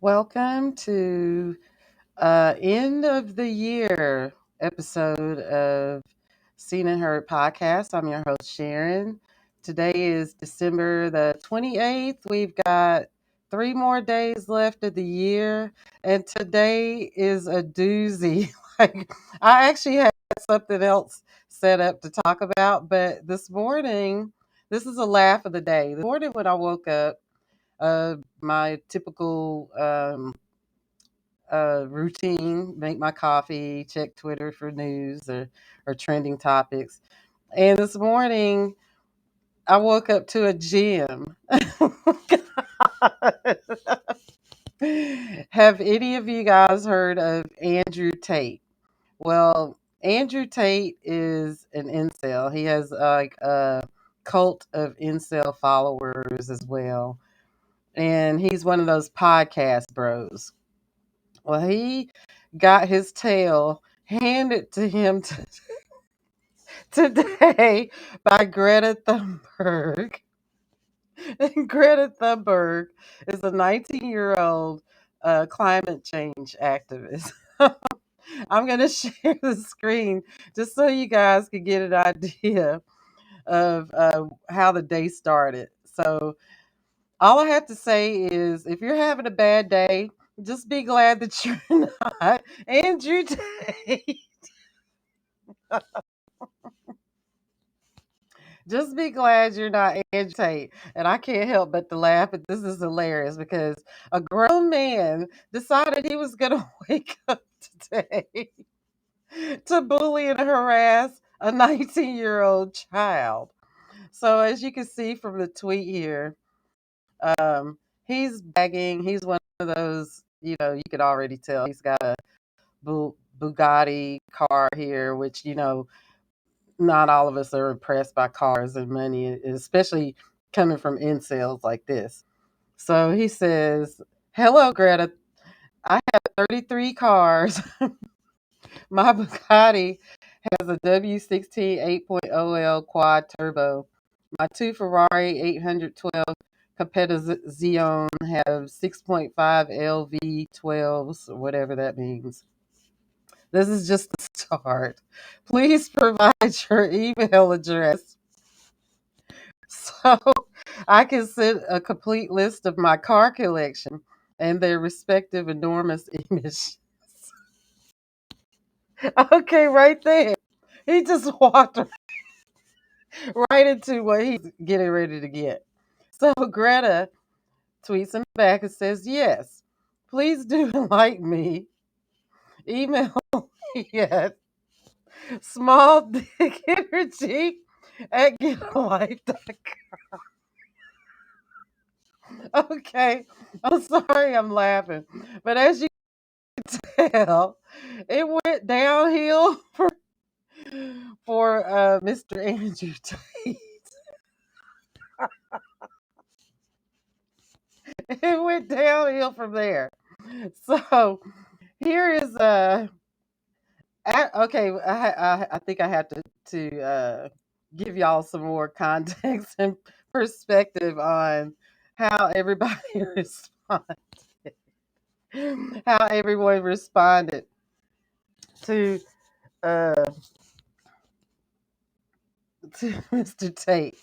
Welcome to end of the year episode of Seen and Heard podcast. I'm your host Sharon. Today is December the 28th. We've got 3 more days left of the year, and today is a doozy. Like I actually had something else set up to talk about, but this morning, this is a laugh of the day. This morning when I woke up, my typical routine, make my coffee, check Twitter for news or trending topics. And this morning, I woke up to a gym. Have any of you guys heard of Andrew Tate? Well, Andrew Tate is an incel. He has like a cult of incel followers as well. And he's one of those podcast bros. Well, he got his tail handed to him today by Greta Thunberg. And Greta Thunberg is a 19-year-old climate change activist. I'm going to share the screen just so you guys can get an idea of how the day started. So, all I have to say is if you're having a bad day, just be glad that you're not Andrew Tate. Just be glad you're not Andrew Tate. And I can't help but to laugh, but this is hilarious because a grown man decided he was going to wake up today to bully and harass a 19-year-old child. So, as you can see from the tweet here, he's begging. He's one of those, you could already tell he's got a Bugatti car here, which, not all of us are impressed by cars and money, especially coming from incels like this. So he says, "Hello, Greta. I have 33 cars. My Bugatti has a W16 8.0L quad turbo. My two Ferrari 812 Competizione have 6.5 LV12s, or whatever that means. This is just the start. Please provide your email address so I can send a complete list of my car collection and their respective enormous emissions." Okay, right there. He just walked right into what he's getting ready to get. So Greta tweets him back and says, "Yes, please do enlighten me. Email me at small dick energy at getalife.com." Okay, I'm sorry I'm laughing, but as you can tell, it went downhill for Mr. Andrew Tate. It went downhill from there. So here is okay. I think I have to give y'all some more context and perspective on how everybody responded, how everyone responded to uh to Mr. Tate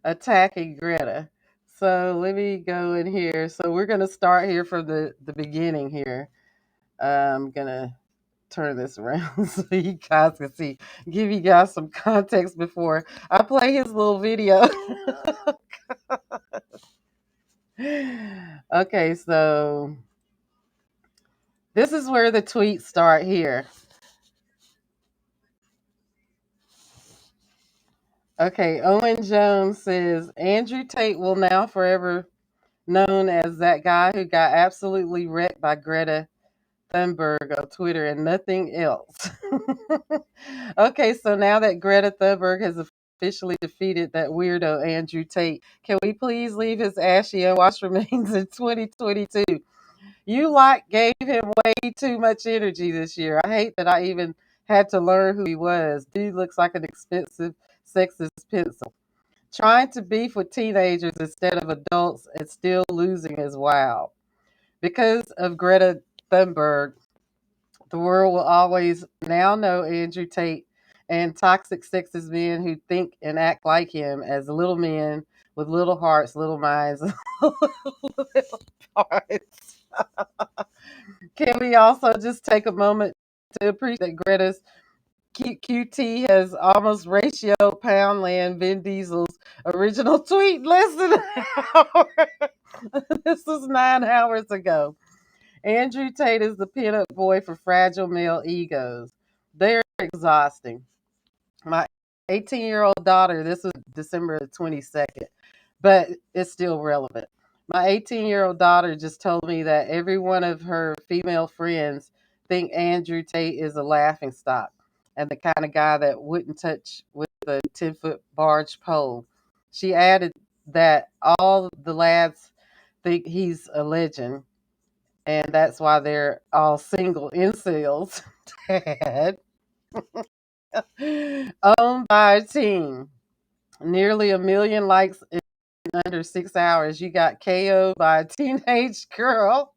attacking Greta. So let me go in here. So we're gonna start here from the beginning here. I'm gonna turn this around so you guys can see. Give you guys some context before I play his little video. Okay, so this is where the tweets start here. Okay, Owen Jones says Andrew Tate will now forever known as that guy who got absolutely wrecked by Greta Thunberg on Twitter and nothing else. Okay, so now that Greta Thunberg has officially defeated that weirdo Andrew Tate, can we please leave his ashy unwashed remains in 2022? You gave him way too much energy this year. I hate that I even had to learn who he was. Dude looks like an expensive sexist pencil. Trying to beef with teenagers instead of adults and still losing is wild. Because of Greta Thunberg, the world will always now know Andrew Tate and toxic sexist men who think and act like him as little men with little hearts, little minds, little hearts. Can we also just take a moment to appreciate that Greta's QT has almost ratioed Poundland Vin Diesel's original tweet less than an hour? This was 9 hours ago. Andrew Tate is the pinup boy for fragile male egos. They're exhausting. My 18-year-old daughter, this was December 22nd, but it's still relevant. My 18-year-old daughter just told me that every one of her female friends think Andrew Tate is a laughing stock and the kind of guy that wouldn't touch with a 10-foot barge pole. She added that all the lads think he's a legend, and that's why they're all single incels. Dad. Owned by a team. Nearly 1 million likes in under 6 hours. You got KO'd by a teenage girl.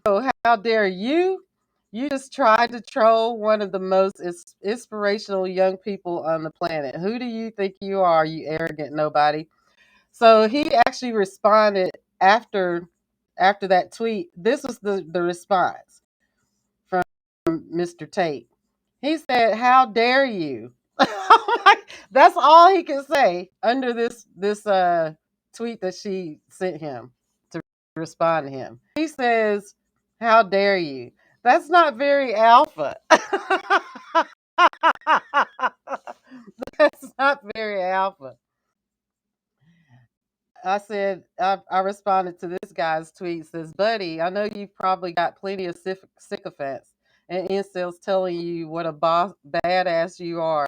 So how dare you? You just tried to troll one of the most inspirational young people on the planet. Who do you think you are, you arrogant nobody? So he actually responded after that tweet. This was the response from Mr. Tate. He said, "How dare you?" That's all he could say under this tweet that she sent him to respond to him. He says, "How dare you?" That's not very alpha. That's not very alpha. I responded to this guy's tweet. Says, "Buddy, I know you've probably got plenty of sycophants and incels telling you what a badass you are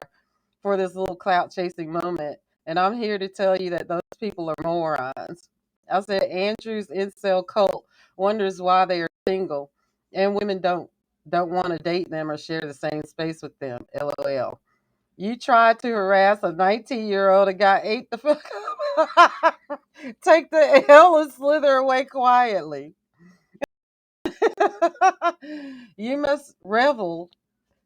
for this little clout chasing moment. And I'm here to tell you that those people are morons." I said, "Andrew's incel cult wonders why they are single and women don't want to date them or share the same space with them. LOL. You tried to harass a 19-year-old and got ate the fuck up. Take the L and slither away quietly." You must revel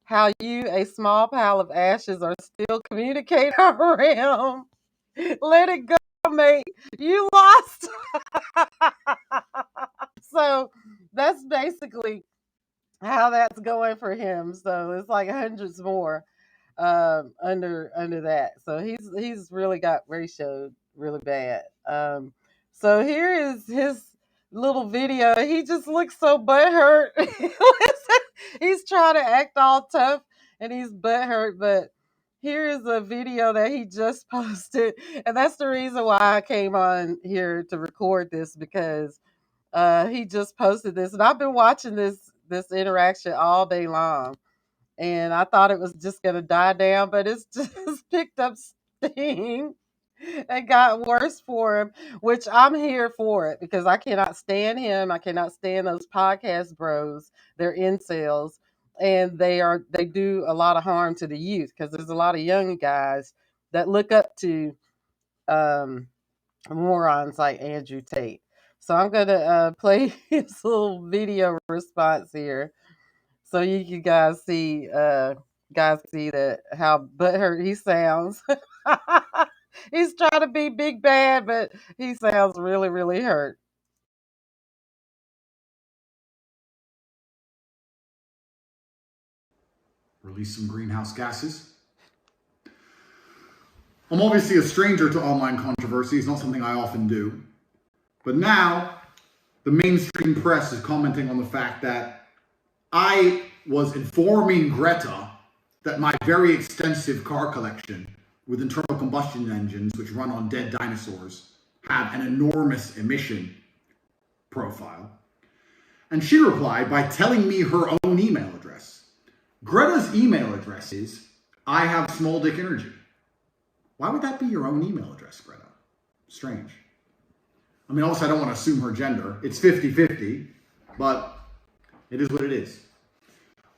how you, a small pile of ashes, are still communicating around. Let it go, mate. You lost. So that's basically how that's going for him. So it's like hundreds more under that. So he's really got ratioed really bad. So here is his little video. He just looks so butthurt. He's trying to act all tough and he's butthurt, but here is a video that he just posted, and that's the reason why I came on here to record this, because he just posted this, and I've been watching this interaction all day long, and I thought it was just gonna die down, but it's just picked up steam and got worse for him, which I'm here for it because I cannot stand him. I cannot stand those podcast bros. They're incels, and they do a lot of harm to the youth because there's a lot of young guys that look up to um, morons like Andrew Tate. So I'm gonna play his little video response here, so you guys see that how butthurt he sounds. He's trying to be big bad, but he sounds really, really hurt. Release some greenhouse gases. I'm obviously a stranger to online controversy. It's not something I often do. But now, the mainstream press is commenting on the fact that I was informing Greta that my very extensive car collection with internal combustion engines, which run on dead dinosaurs, have an enormous emission profile. And she replied by telling me her own email address. Greta's email address is, "I have small dick energy." Why would that be your own email address, Greta? Strange. I mean, obviously I don't want to assume her gender. It's 50-50, but it is what it is.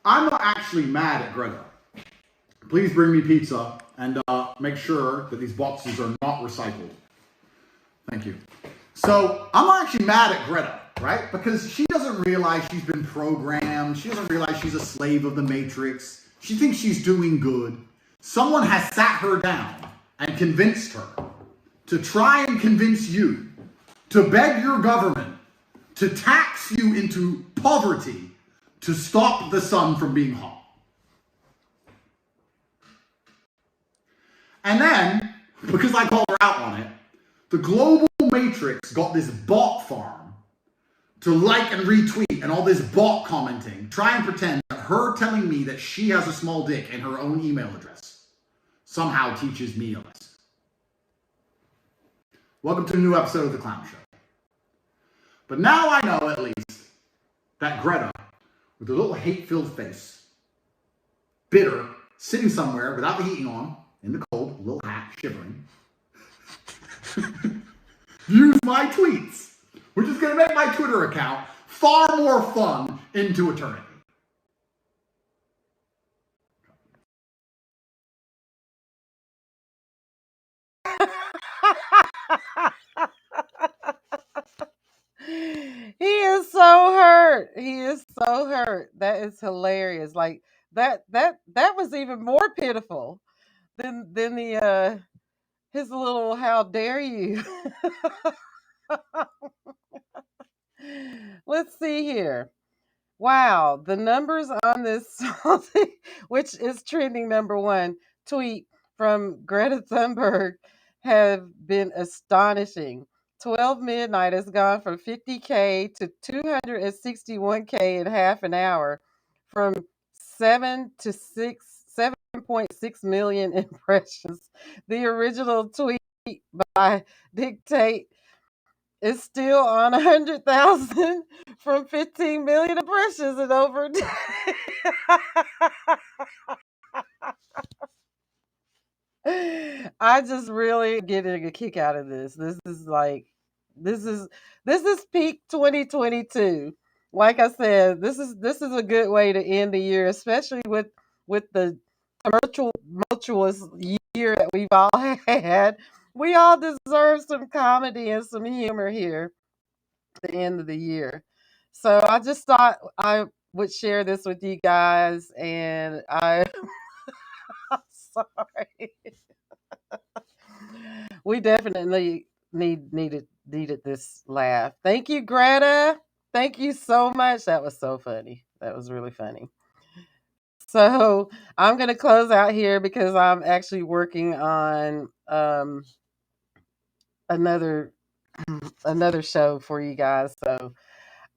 I'm not actually mad at Greta. Please bring me pizza and make sure that these boxes are not recycled. Thank you. So I'm not actually mad at Greta. right? Because she doesn't realize she's been programmed. She doesn't realize she's a slave of the matrix. She thinks she's doing good. Someone has sat her down and convinced her to try and convince you to beg your government to tax you into poverty to stop the sun from being hot. And then, because I called her out on it, the global matrix got this bot farm to like and retweet and all this bot commenting, try and pretend that her telling me that she has a small dick in her own email address somehow teaches me a lesson. Welcome to a new episode of The Clown Show. But now I know, at least, that Greta, with her little hate-filled face, bitter, sitting somewhere without the heating on, in the cold, little hat, shivering, views my tweets, which is going to make my Twitter account far more fun into eternity. He is so hurt. He is so hurt. That is hilarious. Like that was even more pitiful than the his little how dare you. Let's see here. Wow, the numbers on this, which is trending number one tweet from Greta Thunberg, have been astonishing. 12 midnight has gone from 50K to 261K in half an hour, from 7.6 million impressions. The original tweet by Dictate is still on 100,000 from 15 million impressions in over a day. I just really getting a kick out of this. This is this is peak 2022. Like I said, this is a good way to end the year, especially with the tumultuous year that we've all had. We all deserve some comedy and some humor here at the end of the year. So I just thought I would share this with you guys, and I'm sorry. We definitely needed this laugh. Thank you, Greta. Thank you so much. That was so funny. That was really funny. So I'm gonna close out here because I'm actually working on another another show for you guys. So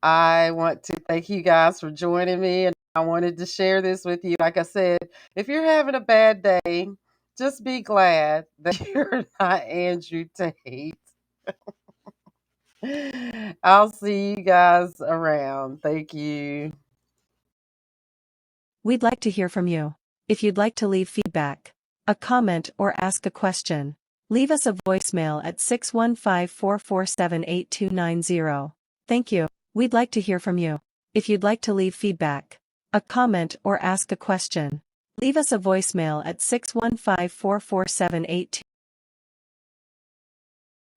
I want to thank you guys for joining me, and I wanted to share this with you. Like I said, if you're having a bad day, just be glad that you're not Andrew Tate. I'll see you guys around. Thank you. We'd like to hear from you. If you'd like to leave feedback, a comment, or ask a question, leave us a voicemail at 615-447-8290. Thank you. We'd like to hear from you. If you'd like to leave feedback, a comment, or ask a question, leave us a voicemail at 615-447-8290.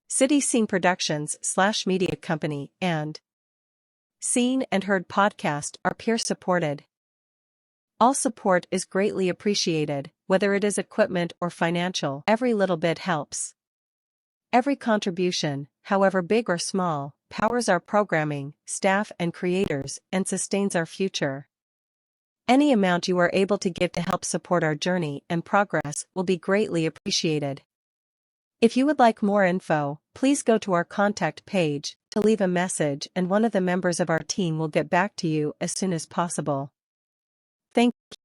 City Scene Productions / Media Company and Seen and Heard podcast are peer supported. All support is greatly appreciated, whether it is equipment or financial. Every little bit helps. Every contribution, however big or small, powers our programming, staff, and creators, and sustains our future. Any amount you are able to give to help support our journey and progress will be greatly appreciated. If you would like more info, please go to our contact page to leave a message, and one of the members of our team will get back to you as soon as possible. Thank you.